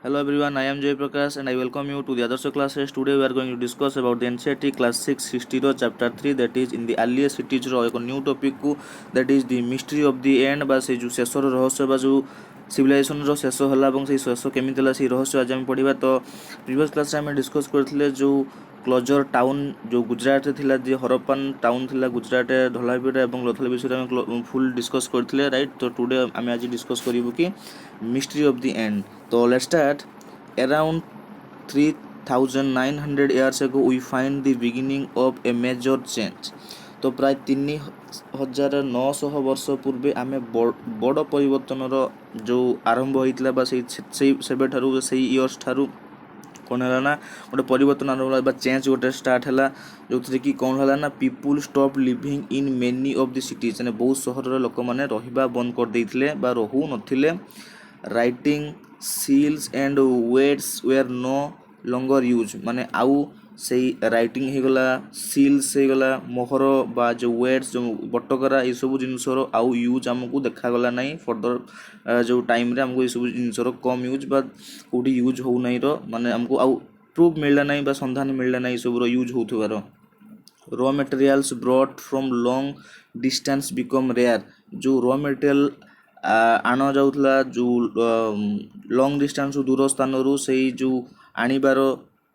Hello everyone, I am Jay Prakash and I welcome you to the Adarsh classes. Today we are going to discuss about the NCERT class 6 history ro chapter 3, that is in the earliest cities ro ek new topic ku, that is the mystery of the end ba se jo shesho ro rahasya ba jo civilization ro shesho hala ebong sei shesho kemiti hala sei rahasya aji ame पढ़िबा। तो previous class रे ଆମେ discuss करथिले जो closure town जो गुजरात थिला जे Harappan town थिला गुजरात धलावीर एवं लोथल विषय में फुल डिस्कस करथिले राइट। तो टुडे आमे आज डिस्कस करिवु कि मिस्ट्री ऑफ द एंड। तो let's start. Around 3900 years ago we find the beginning of a major change। तो प्राय 3900 वर्ष पूर्वे आमे बड़ परिवर्तन जो आरंभ होइतला बा सेबे ठारू से इयर्स ठारू कौन है ना गोटे परिवर्तन आरंभ चेंज गोटे स्टार्ट है जो कि कौन है ना people stop living in many of the cities ने बहुत सहर लोक मैंने रहा बंद कर देते रहू नथिले। Writing seals and weights were no longer use माने आउ से राइटिंग हो गला सील्स हो गला मोहर बा जो वेट्स जो बटकरा ये सब जिनसर आउ यूज आमको देखागला ना फर्दर जो टाइम रे आमको ये सब जिनसर कम यूज बा कौटी यूज हो नहीं माने आमको आउ प्रूफ मिलला ना बा संधान मिलला ना ये सब यूज होथबार। Raw materials brought from long distance become rare. जो रॉ मटेरियल आना जाउथला जो लॉन्ग डिस्टेंस दूर स्थान रू से जो आनिबार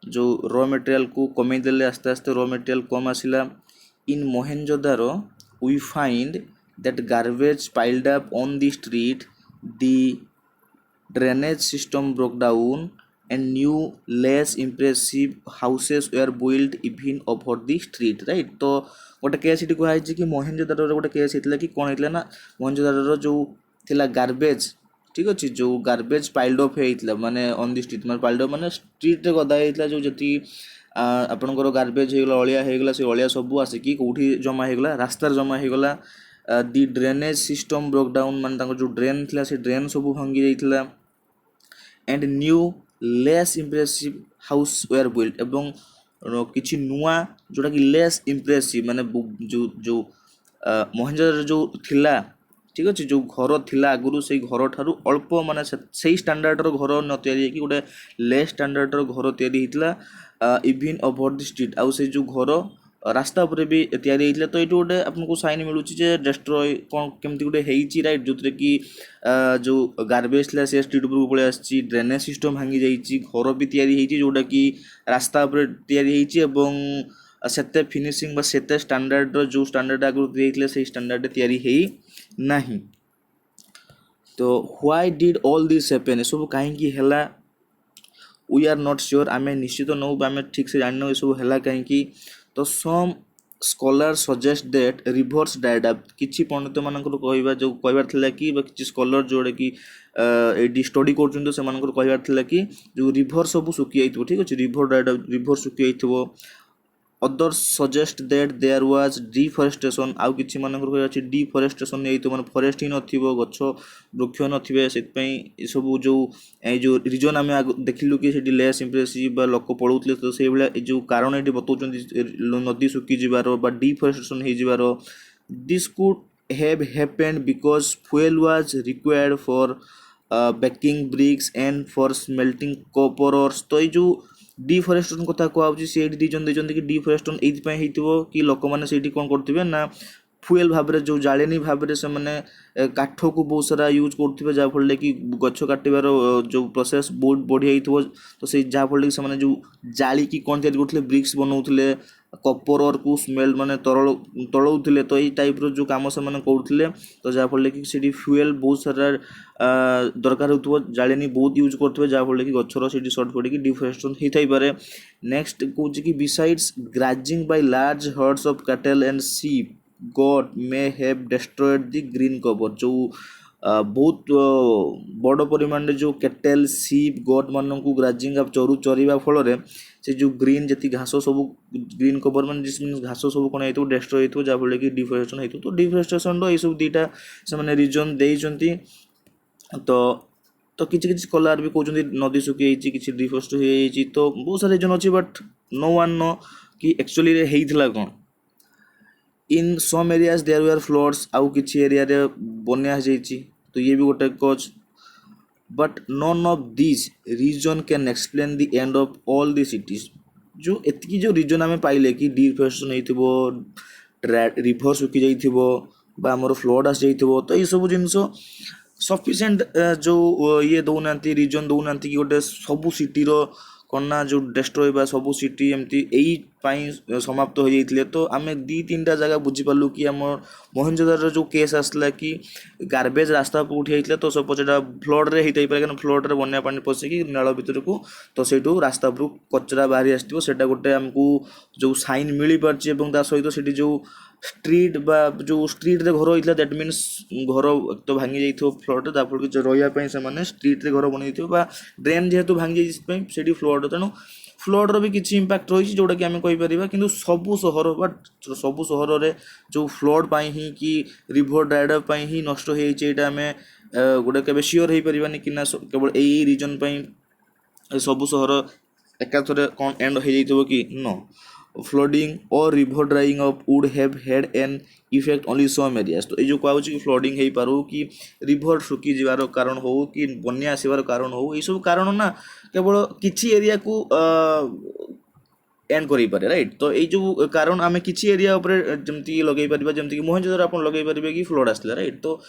जो रॉ मटेरियल को कमे देले आस्ते आस्ते रॉ मटेरियल कम आसिला। In Mohenjodaro we find that garbage piled up on the street the drainage system broke down and new less impressive houses were built even over the street right। तो गोटे case ये कहुई कि मोहेंजोदारो गोटे केस होता कि कौन होता ना मोहेंजोदारो जो थिला गार्बेज ठीक अच्छे जो गार्बेज पाइल्ड अप होता माने ऑन द स्ट्रीट माने पाइल्ड अप माने स्ट्रीट रे गदा होता जो जी आपणकर गार्बेज होगला अलिया होगला से अलिया सब आसिकी कौटी जमा होगला रास्तार जमा होगला। The drainage system broke down माने जो ड्रेन थिला से ड्रेन सब भांगी जाइतला and new less impressive house were built एवं किसी नुआ जोटा कि लेस इम्प्रेसिव माने जो जो मोहेंजोदारो जो थिला ठीक अच्छे जो घर थिला आगुरी से घर ठारू अल्प माने से स्टैंडर्ड घर न तैयारी कि गोटे लेस स्टैंडर्ड घर तैयारी होता इवन ओवर द स्ट्रीट आउ से जो घर रास्ता उपर भी तैयारी होता। तो ये गोटे आपको साइन मिलूँ डेस्ट्रॉय कौन केमती गोटे होती राइट जो कि जो गार्बेज था से स्ट्रीट उपर पलि आसी ड्रेनेज सिस्टम भांगी जाइए घर भी तैयारी जोटा कि रास्ता उपर तैयारी सेते फिनिशिंग बा सेते स्टैंडर्ड जो स्टैंडर्ड आगुरी होता से स्टैंडर्ड तैयारी है नहीं। तो why did all this happen सब कहीं है वी आर नॉट श्योर आमे निश्चित नौ आमे ठीक से जान ये सब है कहीं। तो some scholar suggest that rivers डाइड अप किसी पंडित मानकर कहवा जो कहबार कि किसी स्कॉलर जोड़े कि ये स्टडी कर कहबार कि जो रिभर सब सुखी जाइए ठीक अच्छे रिभर डाइड अप रिभर सुखी जाइए। Others suggest that there was deforestation आउ किसी मानक डिफरेस्टेशन मैंने फरेस्ट ही नथिबो गछ वृक्ष नथिबे से सब जो रिजन आम देखिलु कि लेस इम्प्रेसिव बा लोक पड़ौले तो से जो कारण ये बताऊँ नदी सुखी जीवार बा डिफरेस्टेशन हो जीवार this could have happened because fuel was required for baking bricks and for smelting coppers. तो ये जो डिफरेस्टेशन कथा कहूँ से दीजन कि डिफरेस्टेशन ये कि लोक मैंने कौन करते ना फ्यूएल भाव जो जालेनी भाव से मैंने काठ को बहुत सारा यूज करते जहाँफल कि गछ काटार जो प्रोसेस बहुत बढ़िया तो से जहाँफल कि से जो जाली की कौन तैयारी करते ब्रिक्स बनाते कपर को स्मेल माने तड़ौले तो ये टाइप जो कम से करते तो जहाँफल कि फ्यूएल बहुत सारा दरकार हो जालेनी बहुत यूज करते जहाँफल कि गचर से सर्ट पड़ी डिफरेस्टेशन होता पारे। नेक्स्ट कौन कि besides grazing by large herds of cattle and sheep god may have destroyed the green cover जो बहुत बड़ परिमाण जो कैटल शीप गॉड मान को ग्राजिंग चरवा फल से जो ग्रीन जी घास सब ग्रीन कवर मान घास सब कौन हो डिस्ट्रॉय हो जहाँफल कि डिफरेस्टेशन हो तो डिफरेस्टेशन ये सब दुईटा से रिजन देती। तो किसी स्कॉलर भी कहते नदी सुखी जाइए किसी डिफरेस्ट हो तो बहुत सारा रिजन अच्छी बट नो वन नो कि एक्चुअली होता कौन। In some areas there were floods आउ किसी एरिया रे बन्या जाइए तो ये भी गोटे कज। But none of this reason can explain the end of all the cities. जो एतिकी जो रीजन आम पाइले कि डिफरेस्टेशन होइथिबो, रिभर सुखी जाइथिबो बा हमर फ्लड आसी जाइथिबो, तो ये सब जिनिस सफिशिएंट जो ये दौना रीजन दौना कि गोटे सबू सिटीर कौन ना जो डेस्ट्रॉय बा सबू सिटी एमती यही समाप्त हो जाइए। तो आम दी तीन टा जगह बुझीपारू कि आम मोहनजोदारो जो केस आसला कि गार्बेज रास्ता पर उठी जाइए, तो सपोज एटा फ्लड रे होता है, फ्लड रे बन्या पानी पशिकी नाल भितर को, तो सेठू रास्ता पर कचरा बाहरी आसो, सेटा गोटे आमको जो साइन मिल पार्ची सहित से जो स्ट्रीट बा जो स्ट्रीट रे घर होता दैट मीन्स घर तो भांगी जाइए फ्लड जहाँफल कि रही से स्ट्रीट रे घर बनई ड्रेन जेहेतु भांगी जाइए फ्लड, तेणु फ्लड भी किसी इम्पैक्ट रही जोटा कि आम कहीपर कि सबू सहर बट सबू सहर में जो फ्लड ही कि रिभर ड्राइड अप ही नष्ट हो जाए आम गोटे केवे सियोर हो पारानी कि केवल यही रिजन सबू सहर एकाथरे कौन एंड हो जाइए कि नो फ्लडिंग और river drying up would have had an effect only some areas. तो ये कहूँ कि फ्लडिंग हो पारू कि रिभर सुखी जीवार कारण हो कि बन्या आसबार कारण हो, ये सब कारण ना केवल किसी एरिया को एंड कर पारे राइट। तो ये जो कारण आम किसी एरिया जमती लगे पार जमती मोहनजोदारो आप लगे पारे कि फ्लड आसला राइट, तो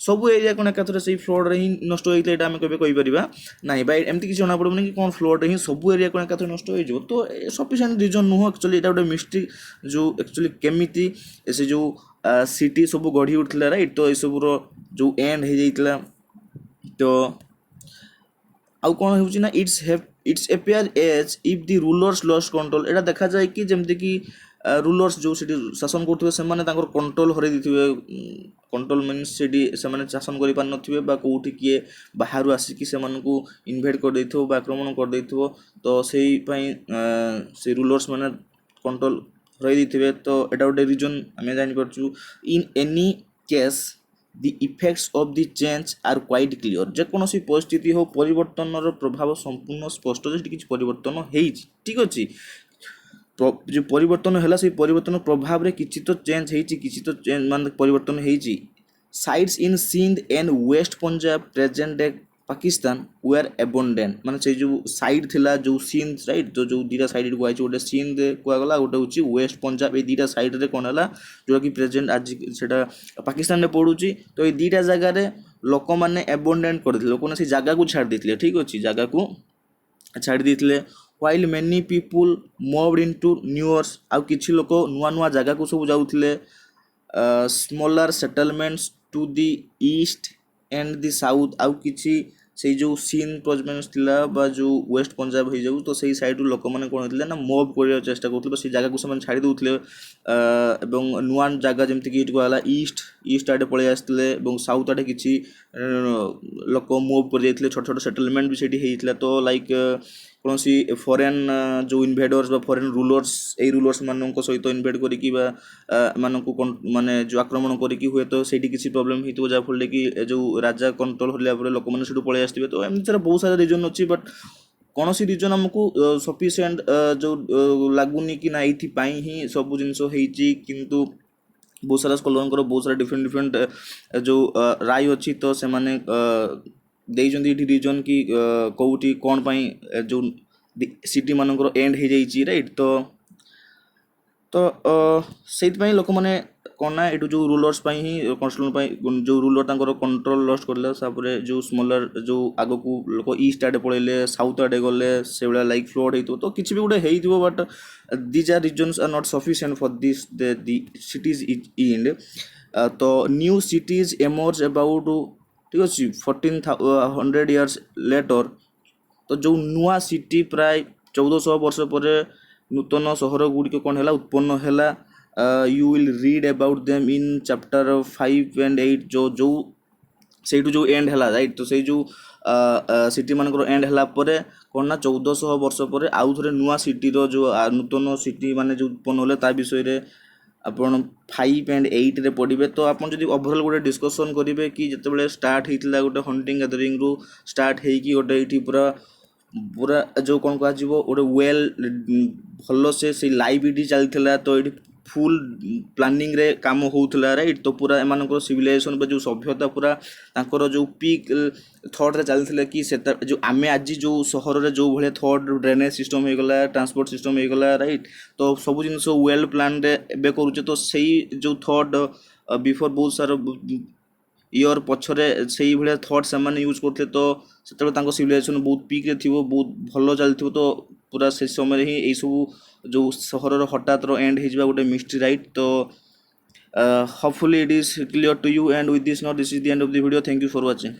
सबू एरिया कौन एकाथरे से फ्लड ही नष्ट होता है आम केवे कहीपर ना एमती किसी जना पड़े कि कौन फ्लड ही सबू एरिया कौन एकाथरे नष्ट हो, तो सफिशिएंट रिजन नुह एक्चुअली यहाँ गोटे मिस्ट्री जो एक्चुअली केमिति से जो सिटी सब गढ़ी उठला राइट, तो ये सबूर जो एंड हो जाइए। तो आउ कौन हो ना it's appear as if the rulers lost control, एटा देखा जाए कि जमती कि रूलर्स जो सीटी शासन करते से कंट्रोल हर कंट्रोल मीन्स से शासन कर पार ना कौटी किए बाहर आसिकी से इनवेट कर देथिबो बा आक्रमण कर देथिबो, तो से रूलर्स माने कंट्रोल हर देथिबे। तो एटा गोटे रीजन आम जानि परछु। In any case the effects of the change are quite clear, जेकोसी परिस्थिति हो परिवर्तन प्रभाव संपूर्ण स्पष्ट जे किसी परिवर्तन होइछि ठीक अच्छी, जो परिवर्तन है से परिवर्तन प्रभाव रे किसी तो चेंज होइछि, किसी तो चेंज मान परिवर्तन होइछि। Sites in Sindh and west Punjab present day Pakistan were abandoned, माने से जो साइड थिला जो सिंध राइट, तो जो दीटा साइड को गोटे सिंध कहगला गोटे हूँ वेस्ट पंजाब, ये दीटा साइड रे कौन है जोटा कि प्रेजेंट आज से पाकिस्तान में पड़ुची। तो ये दीटा जगार लोक मैंने एबंडेंट करते लोक से जगह को छाड़ देते ठीक अच्छे, जगह को छाड़ देते while many people moved into newer आउ किछि लोक नुआ नुआ जगह को सब जाउथिले smaller settlements to the east and the south, आउ किछि से जो सिंध प्रोविंस थिला बा जो वेस्ट पंजाब हो जाऊ, तो सही साइड लोक मैंने कौन होते ना मूव कर चेष्टा करते से जगह को से छाड़ी दूसरे नुआ जगह जमती कि कहला ईस्ट आड़े पलि आसते साउथ आड़े किसी लोक मूव कर जाइए, छोट छोट सेटलमेंट भी सेठी होता। तो लाइक कौन सी फॉरेन जो इन्वेडर्स बा फॉरेन रूलर्स ए रूलर्स मान सहित इन्वेड करी माने जो आक्रमण करी हुए तो से किसी प्रोब्लेम हो जहाँफल कि जो राजा कंट्रोल होला लोक मैंने पलि आसते, तो एमती बहुत सारा रीजन अच्छी, बट कौन सी रीजन आमको सफिशिएंट जो लगुनि कि ना ये ही सब जिनस होती, किंतु बहुत सारा स्कॉलर बहुत सारा डिफरेंट डिफरेंट जो राय अच्छी, तो से माने देइजंती रीजन कि कौटी कौन पाई जो सिटी मानकर एंड हो जाइए राइट। तो से लोक मैंने कौन ना ये जो रूलर्स ही कंट्रोल जो रूलर कंट्रोल लस्ट कर जो स्मॉलर जो आग को लोक ईस्ट आड़े पलैले साउथ आड़े गले से भाया लाइक फ्लड हो, तो किसी भी गोटे हो, but these are reasons are not sufficient for this the cities end. तो न्यू सिटीज एमर्ज अबाउट ठीक अच्छे 1400 years लेटर, तो जो नुआ सिटी प्राय 1400 वर्ष पर नूतन सहर गुड़िक कौन है उत्पन्न है। You will read about them in chapter 5 and 8 जो जो से जो एंड है राइट। तो से जो सिटी मानकर एंड है कौन ना 1400 वर्ष पर आउ थे नुआ सिटीर जो नूतन सिटी माने जो उत्पन्न है विषय आपन 5 and 8 रे पढ़े। तो आप ओभरऑल गोटे डिस्कसन करेंगे कि जिते स्टार्ट होता गोटे हंटिंग गैदरिंग रु स्टार्ट होगी गोटे ये पूरा पूरा जो कौन कह गोटे वेल भल से लाइव चलता, तो ये फुल प्लानिंग रे काम होउथला राइट। तो पूरा एमानकर सिविलाइजेशन जो सभ्यता पूरा तांकर जो पीक थॉट रे चलथिले कि सेता जो आमे आज जो सहर रे जो भले थॉट ड्रेनेज सिस्टम हो गला ट्रांसपोर्ट सिस्टम हो गला राइट। तो सब जिन वेल प्लान रे एबे करूचे तो सही जो थॉट बिफोर बहुत सारा इयर पछरे सेही भले थॉट से यूज करते तो सेतबे तांको सिविलाइजेशन बहुत पीक रे थिबो बहुत भलो चलथिबो। तो पूरा से समय ही एई सब जो सहर हठात एंड हो गोटे मिस्ट्री राइट। तो hopefully it is clear to you, and with this note this is the end of the video. Thank you for watching.